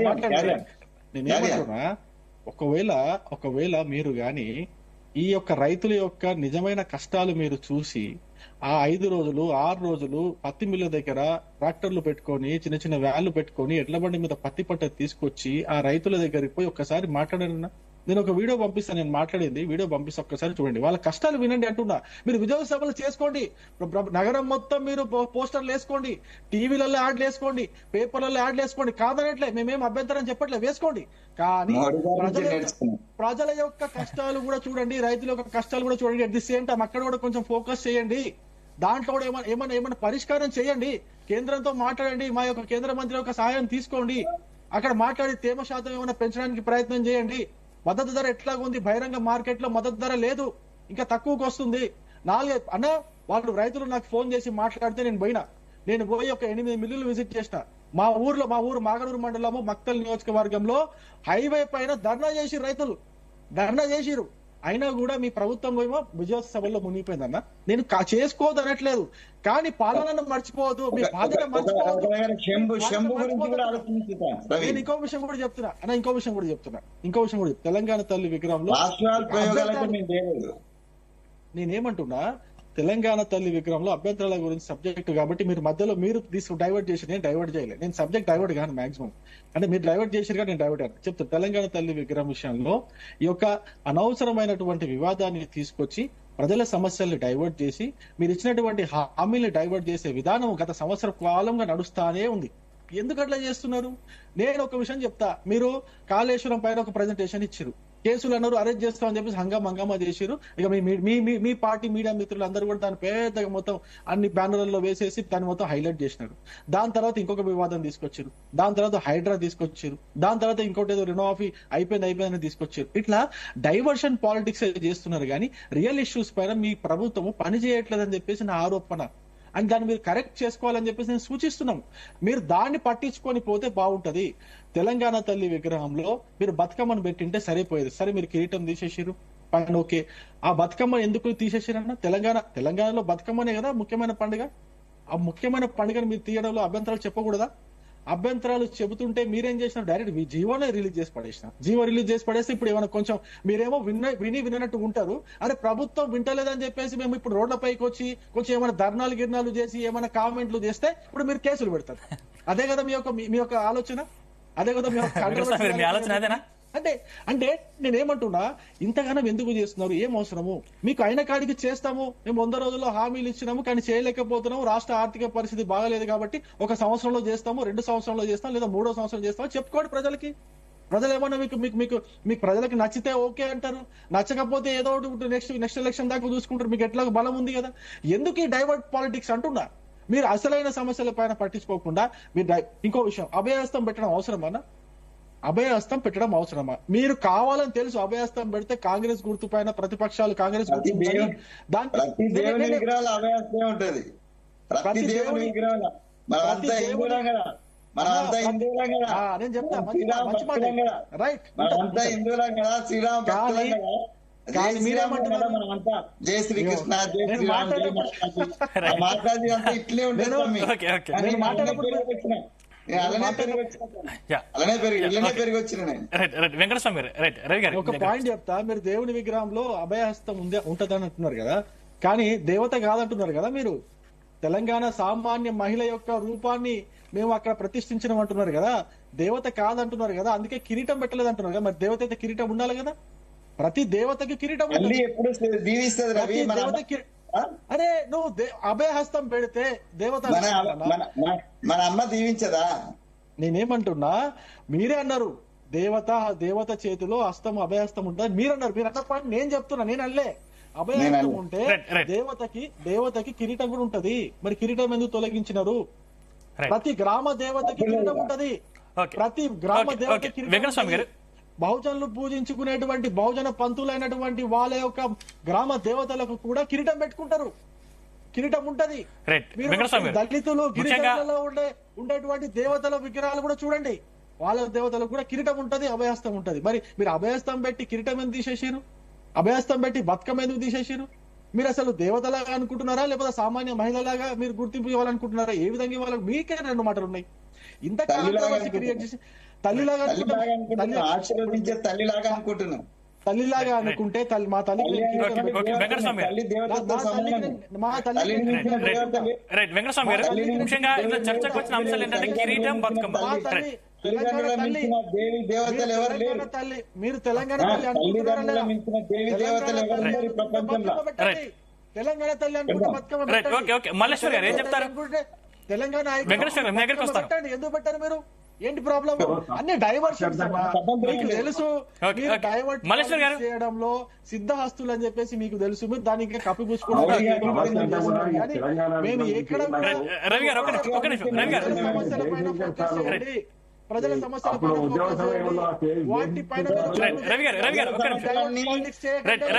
మాట్లాడండి. నేనేమంటున్నా, ఒకవేళ ఒకవేళ మీరు గాని ఈ యొక్క రైతుల యొక్క నిజమైన కష్టాలు మీరు చూసి ఆ 5 రోజులు 6 రోజులు పత్తి మిల్లు దగ్గర ట్రాక్టర్లు పెట్టుకొని చిన్న చిన్న వ్యాన్లు పెట్టుకొని ఎడ్ల బండి మీద పత్తి పంట తీసుకొచ్చి ఆ రైతుల దగ్గరికి పోయి ఒక్కసారి మాట్లాడారన్నా. నేను ఒక వీడియో పంపిస్తాను, నేను మాట్లాడింది వీడియో పంపిస్తే ఒక్కసారి చూడండి, వాళ్ళ కష్టాలు వినండి అంటున్నా. మీరు విజయ సభలు చేసుకోండి, నగరం మొత్తం మీరు పోస్టర్లు వేసుకోండి, టీవీలలో యాడ్లు వేసుకోండి, పేపర్లలో యాడ్లు వేసుకోండి, కాదనట్లే, మేమేం అభ్యంతరం చెప్పట్లే, వేసుకోండి. కానీ ప్రజల యొక్క కష్టాలు కూడా చూడండి, రైతుల యొక్క కష్టాలు కూడా చూడండి. అట్ ది సేమ్ టైం అక్కడ కూడా కొంచెం ఫోకస్ చేయండి, దాంట్లో కూడా ఏమైనా పరిష్కారం చేయండి, కేంద్రంతో మాట్లాడండి, మా యొక్క కేంద్ర మంత్రి యొక్క సహాయం తీసుకోండి, అక్కడ మాట్లాడి తేమ శాతం ఏమైనా పెంచడానికి ప్రయత్నం చేయండి. మద్దతు ధర ఎట్లాగా ఉంది, బహిరంగ మార్కెట్ లో మద్దతు ధర లేదు, ఇంకా తక్కువకు వస్తుంది. వాళ్ళు రైతులు నాకు ఫోన్ చేసి మాట్లాడితే నేను పోయి ఒక 8 మిల్లులు విజిట్ చేసిన. మా ఊరు మాగనూరు మండలము మక్తల్ నియోజకవర్గంలో హైవే పైన ధర్నా చేసి రైతులు ధర్నా చేసిరు. అయినా కూడా మీ ప్రభుత్వం ఏమో విజయ సభల్లో మునిగిపోయిందన్న. నేను చేసుకోదనట్లేదు, కానీ పాలనను మర్చిపోవద్దు, మీ బాధ్యత మర్చిపోవద్దు. నేను ఇంకో విషయం కూడా చెప్తున్నా అన్న, ఇంకో విషయం కూడా చెప్తున్నా. తెలంగాణ తల్లి విగ్రహంలో నేనేమంటున్నా, తెలంగాణ తల్లి విగ్రహంలో అభ్యంతరాల గురించి సబ్జెక్ట్ కాబట్టి మీరు మధ్యలో మీరు డైవర్ట్ చేసి, నేను డైవర్ట్ చేయలేదు, నేను సబ్జెక్ట్ డైవర్ట్ కాను మాక్సిమం, అంటే మీరు డైవర్ట్ చేసిరుగా నేను డైవర్ట్ అయ్యాను. చెప్తాను, తెలంగాణ తల్లి విగ్రహం విషయంలో ఈ యొక్క అనవసరమైనటువంటి వివాదాన్ని తీసుకొచ్చి ప్రజల సమస్యల్ని డైవర్ట్ చేసి మీరు ఇచ్చినటువంటి హామీల్ని డైవర్ట్ చేసే విధానం గత సంవత్సర కాలంగా నడుస్తానే ఉంది. ఎందుకు అట్లా చేస్తున్నారు? నేను ఒక విషయం చెప్తా, మీరు కాళేశ్వరం పైన ఒక ప్రెజెంటేషన్ ఇచ్చిరు, కేసులు అన్నారు, అరెస్ట్ చేస్తామని చెప్పేసి హంగామా చేసిరు. ఇక మీ పార్టీ మీడియా మిత్రులు అందరూ కూడా దాని పెద్దగా మొత్తం అన్ని బ్యానర్లలో వేసేసి దాన్ని మొత్తం హైలైట్ చేసినారు. దాని తర్వాత ఇంకొక వివాదం తీసుకొచ్చారు, దాని తర్వాత హైడ్రా తీసుకొచ్చారు, దాని తర్వాత ఇంకోటి ఏదో రుణమాఫీ అయిపోయిందని తీసుకొచ్చారు. ఇట్లా డైవర్షన్ పాలిటిక్స్ చేస్తున్నారు, కానీ రియల్ ఇష్యూస్ పైన మీ ప్రభుత్వం పని చేయట్లేదని చెప్పేసి నా ఆరోపణ. అండ్ దాన్ని మీరు కరెక్ట్ చేసుకోవాలని చెప్పేసి నేను సూచిస్తున్నాం. మీరు దాన్ని పట్టించుకొని పోతే బాగుంటది. తెలంగాణ తల్లి విగ్రహంలో మీరు బతుకమ్మను పెట్టింటే సరిపోయేది. సరే, మీరు కిరీటం తీసేసారు, పైన ఓకే. ఆ బతుకమ్మ ఎందుకు తీసేసారన్న? తెలంగాణలో బతుకమ్మనే కదా ముఖ్యమైన పండుగ. ఆ ముఖ్యమైన పండుగను మీరు తీయడంలో అభ్యంతరాలు చెప్పకూడదా? అభ్యంతరాలు చెబుతుంటే మీరేం చేసినారు? డైరెక్ట్ జీవోనే రిలీజ్ చేసి పడేసినారు. జీవో రిలీజ్ చేసి పడేస్తే ఇప్పుడు ఏమైనా కొంచెం మీరేమో వినట్టు ఉంటారు. అరే ప్రభుత్వం వింటలేదని చెప్పేసి మేము ఇప్పుడు రోడ్లపైకి వచ్చి కొంచెం ఏమైనా ధర్నాలు చేసి ఏమైనా కామెంట్లు చేస్తే ఇప్పుడు మీరు కేసులు పెడతారు. అదే కదా మీ యొక్క ఆలోచన? అదే కదా మీ ఆలోచన? అంటే నేనేమంటున్నా, ఇంతగానం ఎందుకు చేస్తున్నారు? ఏం అవసరము? మీకు అయిన కాడికి చేస్తాము, మేము 100 రోజుల్లో హామీలు ఇచ్చినాము, కానీ చేయలేకపోతున్నాము, రాష్ట్ర ఆర్థిక పరిస్థితి బాగాలేదు కాబట్టి 1 సంవత్సరంలో చేస్తాము, 2 సంవత్సరంలో చేస్తాం, లేదా 3వ సంవత్సరం చేస్తాము చెప్పుకోండి ప్రజలకి. ప్రజలు ఏమన్నా మీకు ప్రజలకి నచ్చితే ఓకే అంటారు, నచ్చకపోతే ఏదో ఒకటి నెక్స్ట్ ఎలక్షన్ దాకా చూసుకుంటారు. మీకు ఎట్లా బలం ఉంది కదా. ఎందుకు ఈ డైవర్ట్ పాలిటిక్స్ అంటున్నా? మీరు అసలైన సమస్యల పైన పట్టించుకోకుండా మీరు ఇంకో విషయం, అభయహస్తం పెట్టడం అవసరమా? అభయహస్తం పెట్టడం అవసరమా? మీరు కావాలని తెలుసు అభయహస్తం పెడితే కాంగ్రెస్ గుర్తు పైన ప్రతిపక్షాలు కాంగ్రెస్ గుర్తు నేను చెప్తా మంచి మాట, రైట్. కానీ మీరేమంటున్నారు? జై శ్రీకృష్ణ ఒక పాయింట్ చెప్తా. మీరు దేవుని విగ్రహంలో అభయహస్తం ఉంటదని అంటున్నారు కదా, కానీ దేవత కాదంటున్నారు కదా మీరు. తెలంగాణ సామాన్య మహిళ యొక్క రూపాన్ని మేము అక్కడ ప్రతిష్ఠించడం అంటున్నారు కదా, దేవత కాదంటున్నారు కదా, అందుకే కిరీటం పెట్టలేదు అంటున్నారు కదా. మరి దేవత అయితే కిరీటం ఉండాలి కదా, ప్రతి దేవతకి కిరీటం ఉంటుంది. అరే నువ్వు అభయహస్తం పెడితే దేవత మన అమ్మ దీవించదా? నేనేమంటున్నా, మీరే అన్నారు దేవత చేతిలో హస్తం అభయహస్తం ఉంటుంది మీరన్నారు. మీరు అన్న పాయింట్ నేను చెప్తున్నా, నేను అల్లే. అభయహస్తం ఉంటే దేవతకి కిరీటం కూడా ఉంటది. మరి కిరీటం ఎందుకు తొలగించినారు? ప్రతి గ్రామ దేవతకి కిరీటం ఉంటది, ప్రతి గ్రామ దేవతకి కిరీటం. బహుజనులు పూజించుకునేటువంటి బహుజన పంతులైనటువంటి వాళ్ళ యొక్క గ్రామ దేవతలకు కూడా కిరీటం పెట్టుకుంటారు, కిరీటం ఉంటది. దళితులు గిరిజనులలో ఉండేటువంటి దేవతల విగ్రహాలు కూడా చూడండి, వాళ్ళ దేవతలకు కూడా కిరీటం ఉంటది, అభయహస్తం ఉంటది. మరి మీరు అభయహస్తం పెట్టి కిరీటం ఎందుకు తీసేసారు? అభయహస్తం పెట్టి బతుకమ్మ ఎందుకు తీసేసారు? మీరు అసలు దేవతలాగా అనుకుంటున్నారా, లేకపోతే సామాన్య మహిళలాగా మీరు గుర్తింపు ఇవ్వాలనుకుంటున్నారా? ఏ విధంగా ఇవ్వాలని మీకే 2 మాటలు ఉన్నాయి. ఇంత కాంట్రవర్సీ క్రియేట్ చేసి తల్లిలాగా తల్లిలాగా అనుకుంటున్నాం, ఆశీర్వదించే తల్లిలాగా అనుకుంటున్నాం. తల్లిలాగా అనుకుంటే మా తల్లికి నేను కిరీటం ఓకే, పెట్టుకుంటాను. వెంకటస్వామి గారు. తల్లి దేవతతో సమానము. మా తల్లికి తల్లిని నేను మించిన కిరీటం దేవత పెట్టుకుంటాను. రైట్ వెంకటస్వామి గారు, ముఖ్యంగా ఇందులో చర్చకు వచ్చిన అంశాలు ఏంటంటే కిరీటం, బతుకమ్మ. మా తల్లి తెలంగాణ తల్లిదండ్రుల తల్లి మించిన దేవి దేవతలు ఎవరు లేరు. తెలంగాణ తల్లి మీరు తెలంగాణ తల్లి తల్లిదండ్రుల అనుకుంటున్నారా? మించిన దేవి దేవతలు ఎవరు లేరు ఈ ప్రపంచంలో. బతుకమ్మ పెట్టండి. తెలంగాణ తల్లి అనుకుంటే బతుకమ్మ రైట్, పెట్టండి. Okay, okay. మల్లేశ్వర్ గారు ఏం చెప్తారు? అనుకుంటే తెలంగాణ ఐకాన్ వెంకటేశ్వర గారు, మీ దగ్గరికి బతుకమ్మ వస్తాను. పెట్టండి. ఎందుకు పెట్టారు మీరు? ఏంటి ప్రాబ్లం? అన్ని డైవర్షన్స్ మీకు తెలుసు. ఓకే, మీరు ఓకే. డైవర్ట్ మల్లేశ్వర్ గారు. చేయడంలో సిద్ధహస్తులు అని చెప్పేసి మీకు తెలుసు. మీరు దాన్ని ఇంకా అవును, మేము ఎక్కడ కూడా రవి గారు ఒక నిమిషం, రవి గారు. ప్రజల సమస్యల పైన ఫోకస్ చేయండి. ప్రజల సమస్యల పైన ఫోకస్ చేయండి. వాటి పైన రవి గారు, ఒక నిమిషం. పాలిటిక్స్ చేయకండి. రైట్, రవి